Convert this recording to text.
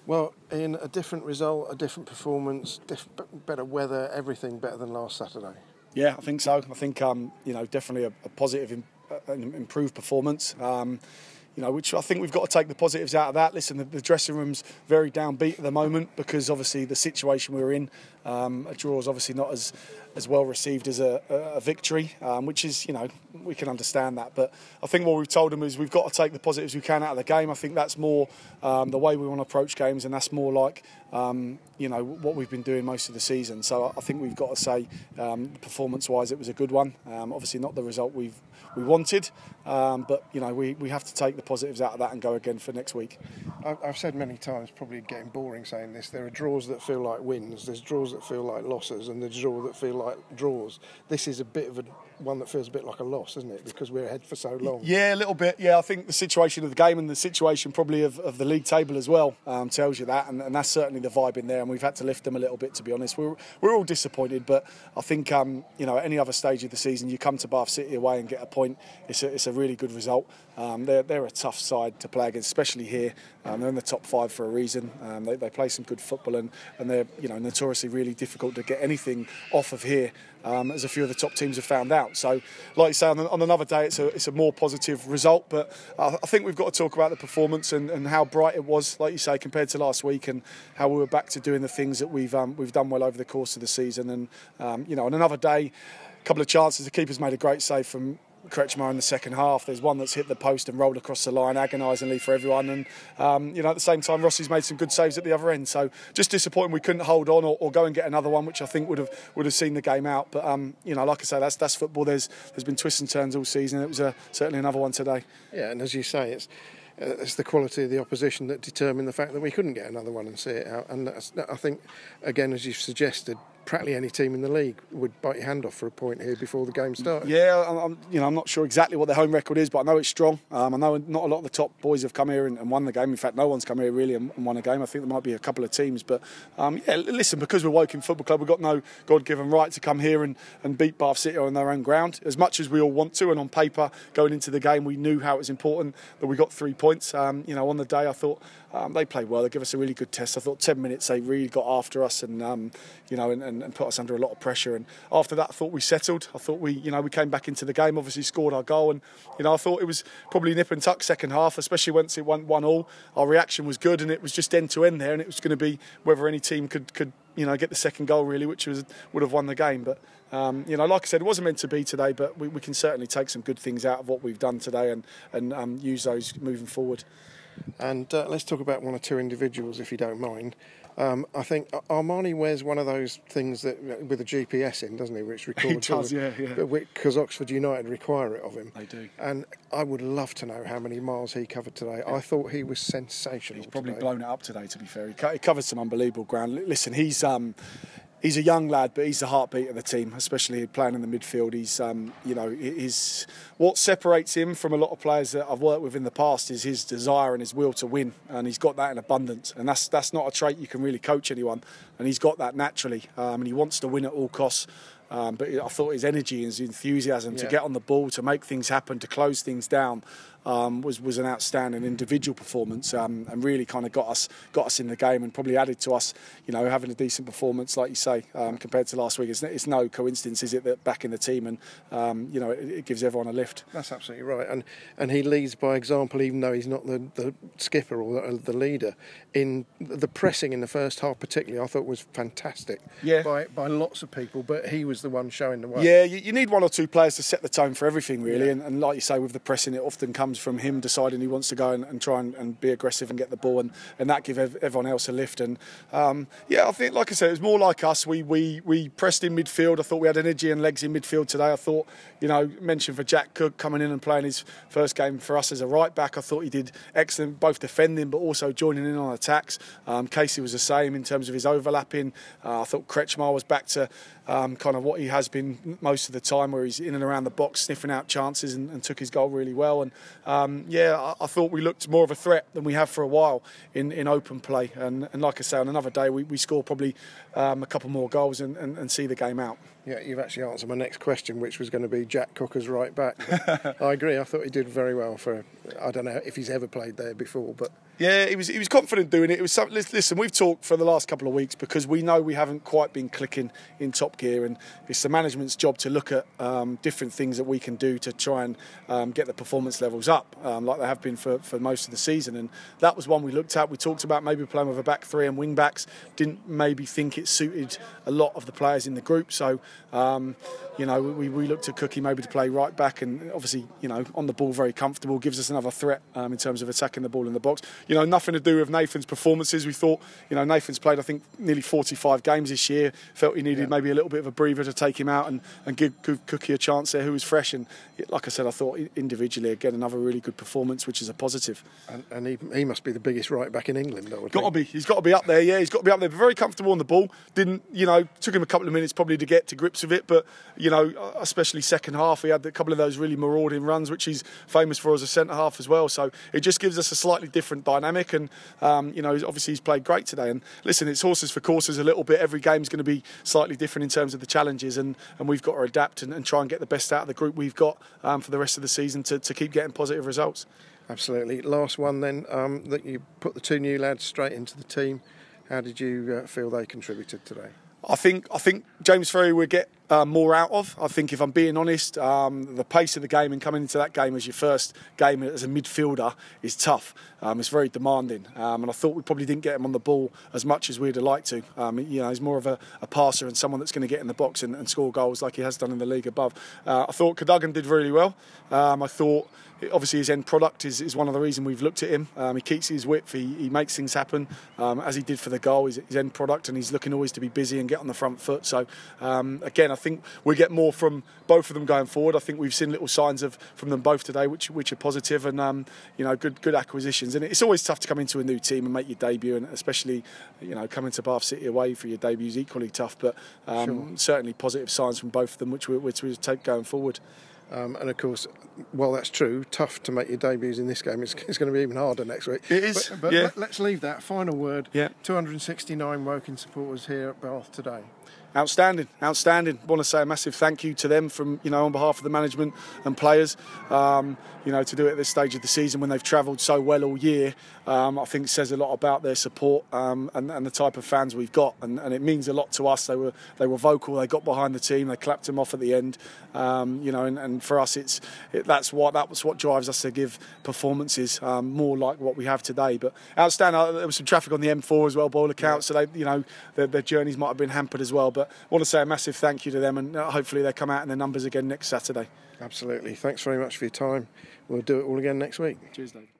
Well, in a different result, a different performance, better weather, everything better than last Saturday. Yeah, I think so. I think definitely a positive, an improved performance. Which I think we've got to take the positives out of that. Listen, the dressing room's very downbeat at the moment because obviously the situation we're in, a draw is obviously not as well received as a victory, which is, we can understand that. But I think what we've told them is we've got to take the positives we can out of the game. I think that's more the way we want to approach games, and that's more like, what we've been doing most of the season. So I think we've got to say, performance-wise, it was a good one. Obviously not the result we wanted, but we have to take the positives out of that and go again for next week. I've said many times, probably getting boring saying this, there are draws that feel like wins, there's draws that feel like losses, and there's draws that feel like draws. This is a bit of one that feels a bit like a loss, isn't it? Because we're ahead for so long. Yeah, a little bit. Yeah, I think the situation of the game and the situation probably of the league table as well tells you that, and that's certainly the vibe in there. And we've had to lift them a little bit, to be honest. We're all disappointed, but I think at any other stage of the season, you come to Bath City away and get a point. It's a really good result. They're a tough side to play against, especially here. They're in the top 5 for a reason. They play some good football, and they're notoriously really difficult to get anything off of here, as a few of the top teams have found out. So, like you say, on another day, it's a more positive result. But I think we've got to talk about the performance and how bright it was, like you say, compared to last week, and how we were back to doing the things that we've done well over the course of the season. And on another day, a couple of chances. The keeper's made a great save from Kretschmar in the second half. There's one that's hit the post and rolled across the line agonisingly for everyone, and at the same time Rossi's made some good saves at the other end. So just disappointing we couldn't hold on or go and get another one, which I think would have seen the game out. But like I say, that's football. There's been twists and turns all season. It was certainly another one today. Yeah, and as you say, it's the quality of the opposition that determined the fact that we couldn't get another one and see it out. And I think, again, as you've suggested, practically any team in the league would bite your hand off for a point here before the game started. Yeah, I'm not sure exactly what their home record is, but I know it's strong. I know not a lot of the top boys have come here and won the game. In fact, no one's come here really and won a game. I think there might be a couple of teams, but listen, because we're Woking Football Club, we've got no God-given right to come here and beat Bath City on their own ground, as much as we all want to. And on paper, going into the game, we knew how it was important that we got 3 points. On the day, I thought they played well. They gave us a really good test. I thought 10 minutes they really got after us and put us under a lot of pressure. And after that, I thought we settled. I thought we came back into the game, obviously scored our goal. And, I thought it was probably nip and tuck second half, especially once it went 1-1. Our reaction was good, and it was just end to end there. And it was going to be whether any team could get the second goal, really, which would have won the game. But, like I said, it wasn't meant to be today, but we can certainly take some good things out of what we've done today and use those moving forward. And let's talk about one or two individuals, if you don't mind. I think Armani wears one of those things that with a GPS in, doesn't he, which records. He does, yeah. Because Oxford United require it of him. They do. And I would love to know how many miles he covered today. Yeah. I thought he was sensational. He's probably blown it up today, to be fair. He covered some unbelievable ground. Listen, he's a young lad, but he's the heartbeat of the team, especially playing in the midfield. He's what separates him from a lot of players that I've worked with in the past is his desire and his will to win, and he's got that in abundance. And that's not a trait you can really coach anyone, and he's got that naturally. And he wants to win at all costs. But I thought his energy and his enthusiasm to get on the ball, to make things happen, to close things down, was an outstanding individual performance, and really kind of got us in the game, and probably added to us, having a decent performance, like you say, compared to last week. It's no coincidence, is it, that back in the team, and it gives everyone a lift. That's absolutely right, and he leads by example, even though he's not the skipper or the leader. In the pressing in the first half, particularly, I thought was fantastic. Yeah. By lots of people, but he was the one showing the way. Yeah, you need one or two players to set the tone for everything, really. Yeah. And like you say, with the pressing, it often comes from him deciding he wants to go and try and be aggressive and get the ball, and that give everyone else a lift. And I think, like I said, it was more like us. We pressed in midfield. I thought we had energy and legs in midfield today. I thought, mentioned for Jack Cook coming in and playing his first game for us as a right back. I thought he did excellent, both defending but also joining in on attacks. Casey was the same in terms of his overlapping. I thought Kretschmar was back to kind of what he has been most of the time, where he's in and around the box sniffing out chances and took his goal really well. And I thought we looked more of a threat than we have for a while in open play. And like I say, on another day we score probably a couple more goals and see the game out. Yeah, you've actually answered my next question, which was going to be Jack Cooker's right back. I agree. I thought he did very well for. I don't know if he's ever played there before, but yeah, he was confident doing it. It was something. Listen, we've talked for the last couple of weeks because we know we haven't quite been clicking in top gear, and it's the management's job to look at different things that we can do to try and get the performance levels up, like they have been for most of the season. And that was one we looked at. We talked about maybe playing with a back three and wing backs. Didn't maybe think it suited a lot of the players in the group, so. We looked at Cookie maybe to play right back, and obviously, on the ball very comfortable, gives us another threat in terms of attacking the ball in the box. Nothing to do with Nathan's performances. We thought, Nathan's played, I think, nearly 45 games this year. Felt he needed maybe a little bit of a breather to take him out and give Cookie a chance there, who was fresh. And like I said, I thought individually, again, another really good performance, which is a positive. And he must be the biggest right back in England, I would think. He's got to be up there, yeah. He's got to be up there. Very comfortable on the ball. Took him a couple of minutes probably to get to grips with it, but, especially second half, he had a couple of those really marauding runs, which he's famous for as a centre-half as well. So it just gives us a slightly different dynamic, and, obviously he's played great today. And listen, it's horses for courses a little bit. Every game's going to be slightly different in terms of the challenges, and we've got to adapt and try and get the best out of the group we've got for the rest of the season to keep getting positive results. Absolutely. Last one then, that you put the two new lads straight into the team. How did you feel they contributed today? I think James Ferry will get more out of. I think, if I'm being honest, the pace of the game and coming into that game as your first game as a midfielder is tough. It's very demanding, and I thought we probably didn't get him on the ball as much as we'd have liked to. He's more of a passer and someone that's going to get in the box and score goals like he has done in the league above. I thought Cadogan did really well. I thought. Obviously, his end product is one of the reasons we've looked at him. He keeps his width, he makes things happen, as he did for the goal. His end product, and he's looking always to be busy and get on the front foot. So, again, I think we get more from both of them going forward. I think we've seen little signs from them both today, which are positive, and good acquisitions. And it's always tough to come into a new team and make your debut, and especially coming to Bath City away for your debut is equally tough. But certainly positive signs from both of them, which we take going forward. And of course, while that's true, tough to make your debuts in this game. It's going to be even harder next week. It is. But yeah. Let's leave that. Final word. Yeah. 269 Woking supporters here at Bath today. Outstanding. Want to say a massive thank you to them from on behalf of the management and players. To do it at this stage of the season when they've travelled so well all year, I think says a lot about their support and the type of fans we've got, and it means a lot to us. They were vocal. They got behind the team. They clapped them off at the end. And for us, that was what drives us to give performances more like what we have today. But outstanding. There was some traffic on the M4 as well, by all accounts. So their journeys might have been hampered as well. But I want to say a massive thank you to them, and hopefully they come out in their numbers again next Saturday. Absolutely. Thanks very much for your time. We'll do it all again next week. Cheers, Dave.